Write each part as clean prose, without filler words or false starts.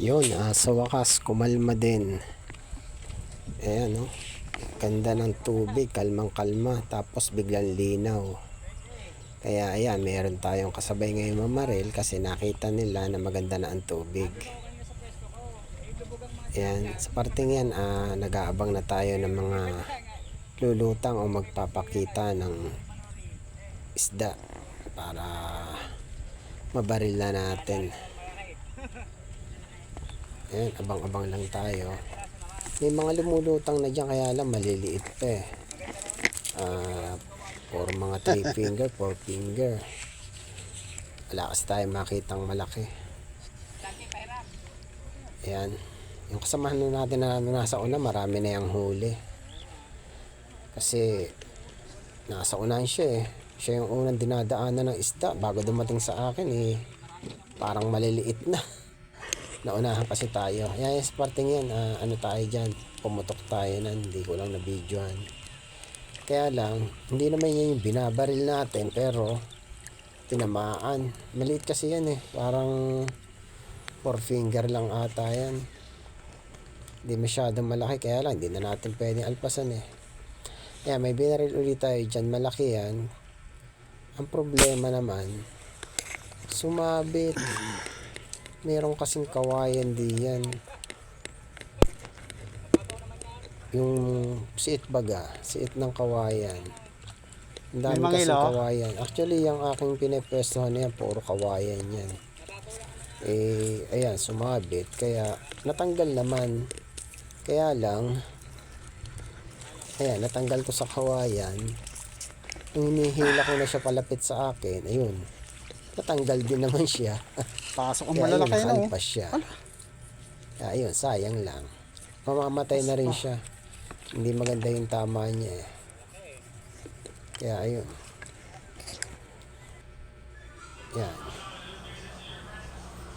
Yun, sa wakas kumalma din. Ayan, no? Ganda ng tubig, kalmang kalma, tapos biglang linaw. Kaya ayan, meron tayong kasabay ngayon mamaril kasi nakita nila na maganda na ang tubig. Ayan, sa parting yan, nag-aabang na tayo ng mga lulutang o magpapakita ng isda para mabaril na natin. Ayan, abang-abang lang tayo. May mga lumulutang na dyan, kaya lang maliliit pa eh. Or mga 3 finger, 4 finger. Wala kasi tayo makitang malaki. Ayan. Yung kasamahan natin na nasa una, marami na yung huli. Kasi nasa unahan siya eh. Siya yung unang dinadaanan ng isda. Bago dumating sa akin eh, parang maliliit na. Naunahan kasi tayo. Ayan, sa parting yan, ano tayo dyan, pumutok tayo na, hindi ko lang na-videoan. Kaya lang, hindi naman yan yung binabaril natin, pero tinamaan. Maliit kasi yan eh, parang 4 finger lang ata yan. Hindi masyadong malaki, kaya lang, hindi na natin pwedeng alpasan eh. Ayan, may binaril ulit tayo dyan, malaki yan. Ang problema naman, sumabit. Meron kasing kawayan diyan. Yung siit baga, siit ng kawayan. Ang dami kasing kawayan. Actually, yung aking pinepwestohan na yan, puro kawayan yan. Eh, ayan, sumabit. Kaya, natanggal naman. Kaya lang, ayan, natanggal ko sa kawayan. Nung hinihila ko na siya palapit sa akin, ayun, natanggal din naman siya. Pasok ang malalaki na oh. Siya. Kaya ayun, sayang lang. Mamamatay na rin siya. Hindi maganda yung tama niya eh. Kaya ayun. Yan.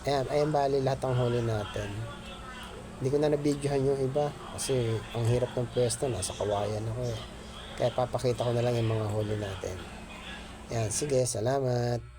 Ayan bali lahat ang huli natin. Hindi ko na nabidyohan yung iba kasi ang hirap ng pwesto, nasa kawayan ako eh. Kaya papakita ko na lang yung mga huli natin. Yan, sige, salamat.